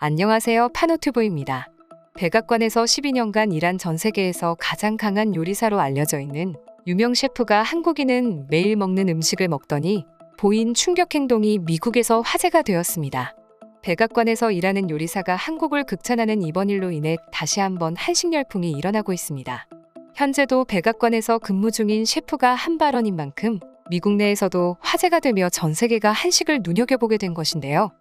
안녕하세요. 파노튜브입니다. 백악관에서 12년간 일한 전 세계에서 가장 강한 요리사로 알려져 있는 유명 셰프가 한국인은 매일 먹는 음식을 먹더니 보인 충격 행동이 미국에서 화제가 되었습니다. 백악관에서 일하는 요리사가 한국을 극찬하는 이번 일로 인해 다시 한번 한식 열풍이 일어나고 있습니다. 현재도 백악관에서 근무 중인 셰프가 한 발언인 만큼 미국 내에서도 화제가 되며 전 세계가 한식을 눈여겨보게 된 것인데요.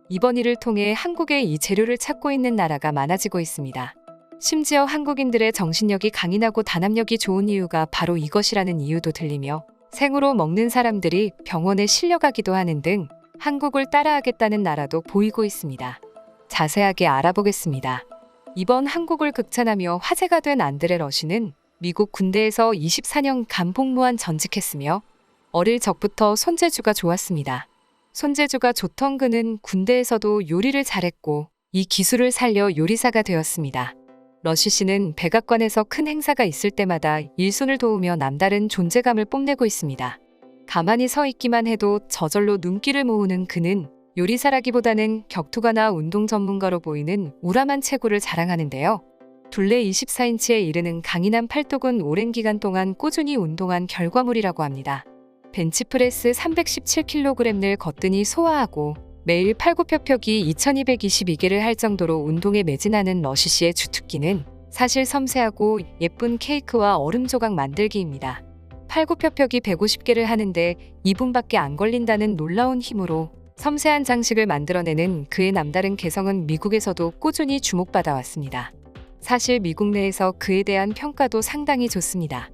이번 일을 통해 한국의 이 재료를 찾고 있는 나라가 많아지고 있습니다. 심지어 한국인들의 정신력이 강인하고 단합력이 좋은 이유가 바로 이것이라는 이유도 들리며 생으로 먹는 사람들이 병원에 실려가기도 하는 등 한국을 따라하겠다는 나라도 보이고 있습니다. 자세하게 알아보겠습니다. 이번 한국을 극찬하며 화제가 된 안드레 러시는 미국 군대에서 24년간 복무한 전직했으며 어릴 적부터 손재주가 좋았습니다. 손재주가 좋던 그는 군대에서도 요리를 잘했고 이 기술을 살려 요리사가 되었습니다. 러시 씨는 백악관에서 큰 행사가 있을 때마다 일손을 도우며 남다른 존재감을 뽐내고 있습니다. 가만히 서 있기만 해도 저절로 눈길을 모으는 그는 요리사라기보다는 격투가나 운동 전문가로 보이는 우람한 체구를 자랑하는데요. 둘레 24인치에 이르는 강인한 팔뚝은 오랜 기간 동안 꾸준히 운동한 결과물이라고 합니다. 벤치프레스 317kg을 거뜬히 소화하고 매일 팔굽혀펴기 2222개를 할 정도로 운동에 매진하는 러시 씨의 주특기는 사실 섬세하고 예쁜 케이크와 얼음 조각 만들기입니다. 팔굽혀펴기 150개를 하는데 2분밖에 안 걸린다는 놀라운 힘으로 섬세한 장식을 만들어내는 그의 남다른 개성은 미국에서도 꾸준히 주목받아 왔습니다. 사실 미국 내에서 그에 대한 평가도 상당히 좋습니다.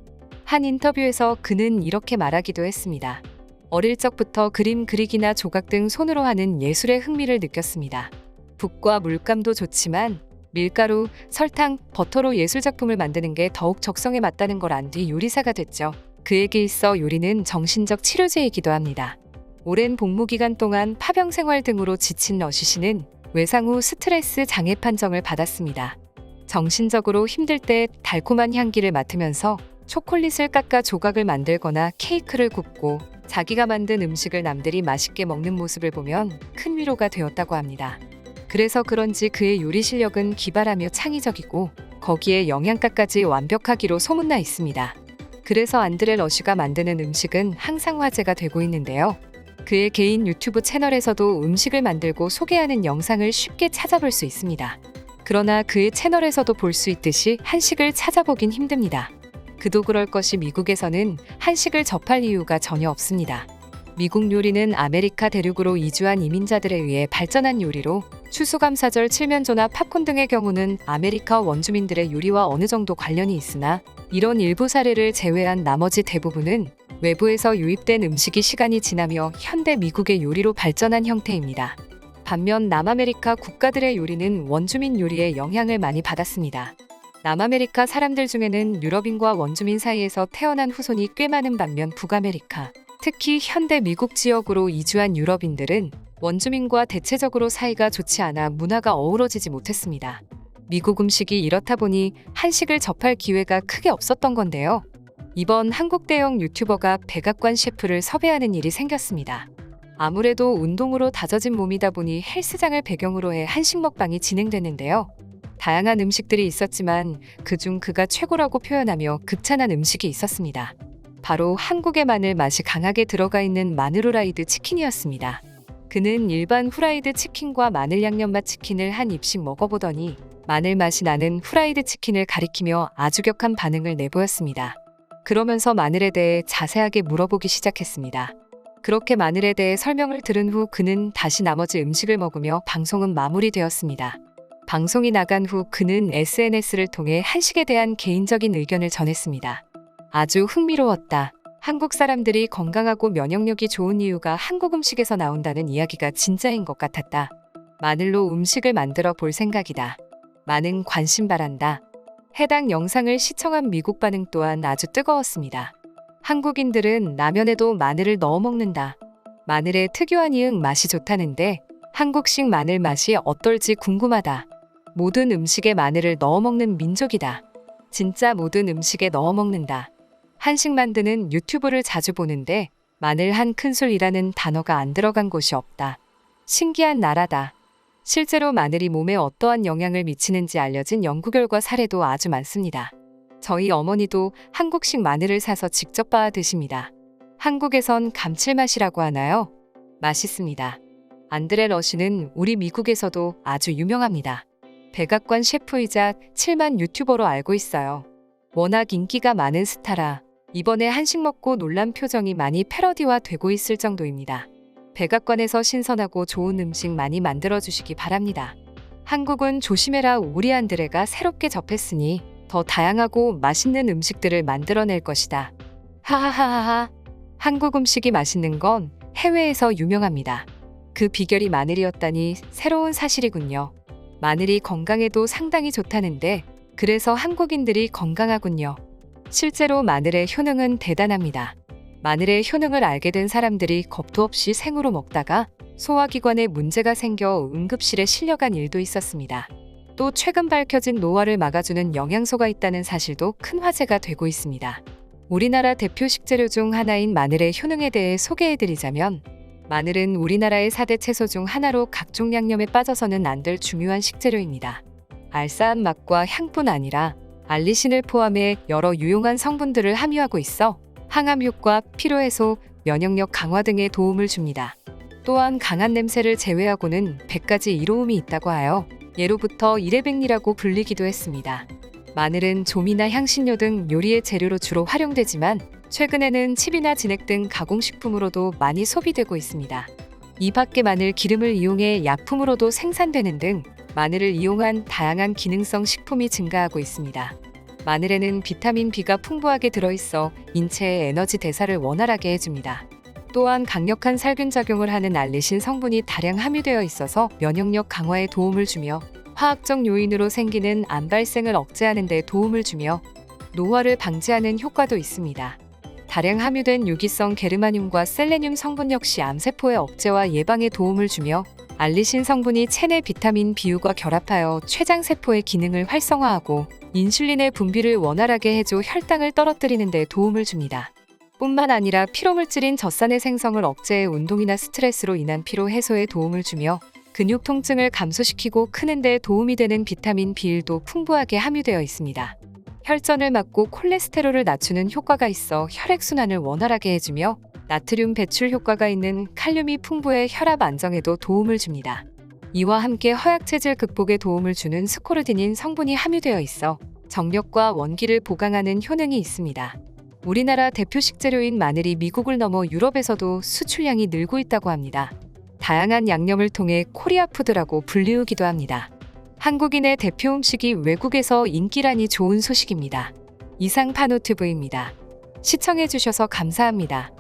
한 인터뷰에서 그는 이렇게 말하기도 했습니다. 어릴 적부터 그림 그리기나 조각 등 손으로 하는 예술에 흥미를 느꼈습니다. 붓과 물감도 좋지만 밀가루, 설탕, 버터로 예술작품을 만드는 게 더욱 적성에 맞다는 걸 안 뒤 요리사가 됐죠. 그에게 있어 요리는 정신적 치료제이기도 합니다. 오랜 복무 기간 동안 파병 생활 등으로 지친 러시 씨는 외상 후 스트레스 장애 판정을 받았습니다. 정신적으로 힘들 때 달콤한 향기를 맡으면서 초콜릿을 깎아 조각을 만들거나 케이크를 굽고 자기가 만든 음식을 남들이 맛있게 먹는 모습을 보면 큰 위로가 되었다고 합니다. 그래서 그런지 그의 요리 실력은 기발하며 창의적이고 거기에 영양가까지 완벽하기로 소문나 있습니다. 그래서 안드레 러시가 만드는 음식은 항상 화제가 되고 있는데요. 그의 개인 유튜브 채널에서도 음식을 만들고 소개하는 영상을 쉽게 찾아볼 수 있습니다. 그러나 그의 채널에서도 볼 수 있듯이 한식을 찾아보긴 힘듭니다. 그도 그럴 것이 미국에서는 한식을 접할 이유가 전혀 없습니다. 미국 요리는 아메리카 대륙으로 이주한 이민자들에 의해 발전한 요리로 추수감사절 칠면조나 팝콘 등의 경우는 아메리카 원주민들의 요리와 어느 정도 관련이 있으나 이런 일부 사례를 제외한 나머지 대부분은 외부에서 유입된 음식이 시간이 지나며 현대 미국의 요리로 발전한 형태입니다. 반면 남아메리카 국가들의 요리는 원주민 요리에 영향을 많이 받았습니다. 남아메리카 사람들 중에는 유럽인과 원주민 사이에서 태어난 후손이 꽤 많은 반면 북아메리카, 특히 현대 미국 지역으로 이주한 유럽인들은 원주민과 대체적으로 사이가 좋지 않아 문화가 어우러지지 못했습니다. 미국 음식이 이렇다 보니 한식을 접할 기회가 크게 없었던 건데요. 이번 한국 대형 유튜버가 백악관 셰프를 섭외하는 일이 생겼습니다. 아무래도 운동으로 다져진 몸이다 보니 헬스장을 배경으로 해 한식 먹방이 진행됐는데요. 다양한 음식들이 있었지만 그중 그가 최고라고 표현하며 극찬한 음식이 있었습니다. 바로 한국의 마늘 맛이 강하게 들어가 있는 마늘 후라이드 치킨이었습니다. 그는 일반 후라이드 치킨과 마늘 양념맛 치킨을 한 입씩 먹어보더니 마늘 맛이 나는 후라이드 치킨을 가리키며 아주 격한 반응을 내보였습니다. 그러면서 마늘에 대해 자세하게 물어보기 시작했습니다. 그렇게 마늘에 대해 설명을 들은 후 그는 다시 나머지 음식을 먹으며 방송은 마무리되었습니다. 방송이 나간 후 그는 SNS를 통해 한식에 대한 개인적인 의견을 전했습니다. 아주 흥미로웠다. 한국 사람들이 건강하고 면역력이 좋은 이유가 한국 음식에서 나온다는 이야기가 진짜인 것 같았다. 마늘로 음식을 만들어 볼 생각이다. 많은 관심 바란다. 해당 영상을 시청한 미국 반응 또한 아주 뜨거웠습니다. 한국인들은 라면에도 마늘을 넣어 먹는다. 마늘의 특유한 이응 맛이 좋다는데 한국식 마늘 맛이 어떨지 궁금하다. 모든 음식에 마늘을 넣어 먹는 민족이다. 진짜 모든 음식에 넣어 먹는다. 한식 만드는 유튜브를 자주 보는데 마늘 한 큰술이라는 단어가 안 들어간 곳이 없다. 신기한 나라다. 실제로 마늘이 몸에 어떠한 영향을 미치는지 알려진 연구 결과 사례도 아주 많습니다. 저희 어머니도 한국식 마늘을 사서 직접 빻아 드십니다. 한국에선 감칠맛이라고 하나요? 맛있습니다. 안드레 러시는 우리 미국에서도 아주 유명합니다. 백악관 셰프이자 7만 유튜버로 알고 있어요. 워낙 인기가 많은 스타라 이번에 한식 먹고 놀란 표정이 많이 패러디화 되고 있을 정도입니다. 백악관에서 신선하고 좋은 음식 많이 만들어주시기 바랍니다. 한국은 조심해라 우리 안드레가 새롭게 접했으니 더 다양하고 맛있는 음식들을 만들어낼 것이다. 하하하하하. 한국 음식이 맛있는 건 해외에서 유명합니다. 그 비결이 마늘이었다니 새로운 사실이군요. 마늘이 건강에도 상당히 좋다는데 그래서 한국인들이 건강하군요. 실제로 마늘의 효능은 대단합니다. 마늘의 효능을 알게 된 사람들이 겁도 없이 생으로 먹다가 소화기관에 문제가 생겨 응급실에 실려간 일도 있었습니다. 또 최근 밝혀진 노화를 막아주는 영양소가 있다는 사실도 큰 화제가 되고 있습니다. 우리나라 대표 식재료 중 하나인 마늘의 효능에 대해 소개해드리자면 마늘은 우리나라의 4대 채소 중 하나로 각종 양념에 빠져서는 안 될 중요한 식재료입니다. 알싸한 맛과 향뿐 아니라 알리신을 포함해 여러 유용한 성분들을 함유하고 있어 항암 효과, 피로 해소, 면역력 강화 등에 도움을 줍니다. 또한 강한 냄새를 제외하고는 100가지 이로움이 있다고 하여 예로부터 일회백리라고 불리기도 했습니다. 마늘은 조미나 향신료 등 요리의 재료로 주로 활용되지만 최근에는 칩이나 진액 등 가공식품으로도 많이 소비되고 있습니다. 이 밖에 마늘 기름을 이용해 약품으로도 생산되는 등 마늘을 이용한 다양한 기능성 식품이 증가하고 있습니다. 마늘에는 비타민 B가 풍부하게 들어있어 인체의 에너지 대사를 원활하게 해줍니다. 또한 강력한 살균 작용을 하는 알리신 성분이 다량 함유되어 있어서 면역력 강화에 도움을 주며 화학적 요인으로 생기는 암 발생을 억제하는 데 도움을 주며 노화를 방지하는 효과도 있습니다. 다량 함유된 유기성 게르마늄과 셀레늄 성분 역시 암세포의 억제와 예방에 도움을 주며 알리신 성분이 체내 비타민 B과 결합하여 췌장세포의 기능을 활성화하고 인슐린의 분비를 원활하게 해줘 혈당을 떨어뜨리는 데 도움을 줍니다. 뿐만 아니라 피로물질인 젖산의 생성을 억제해 운동이나 스트레스로 인한 피로 해소에 도움을 주며 근육 통증을 감소시키고 크는 데 도움이 되는 비타민 B1도 풍부하게 함유되어 있습니다. 혈전을 막고 콜레스테롤을 낮추는 효과가 있어 혈액순환을 원활하게 해주며 나트륨 배출 효과가 있는 칼륨이 풍부해 혈압 안정에도 도움을 줍니다. 이와 함께 허약체질 극복에 도움을 주는 스코르디닌 성분이 함유되어 있어 정력과 원기를 보강하는 효능이 있습니다. 우리나라 대표 식재료인 마늘이 미국을 넘어 유럽에서도 수출량이 늘고 있다고 합니다. 다양한 양념을 통해 코리아 푸드라고 불리우기도 합니다. 한국인의 대표 음식이 외국에서 인기라니 좋은 소식입니다. 이상 파노TV입니다. 시청해주셔서 감사합니다.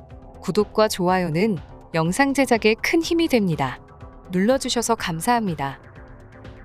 구독과 좋아요는 영상 제작에 큰 힘이 됩니다. 눌러주셔서 감사합니다.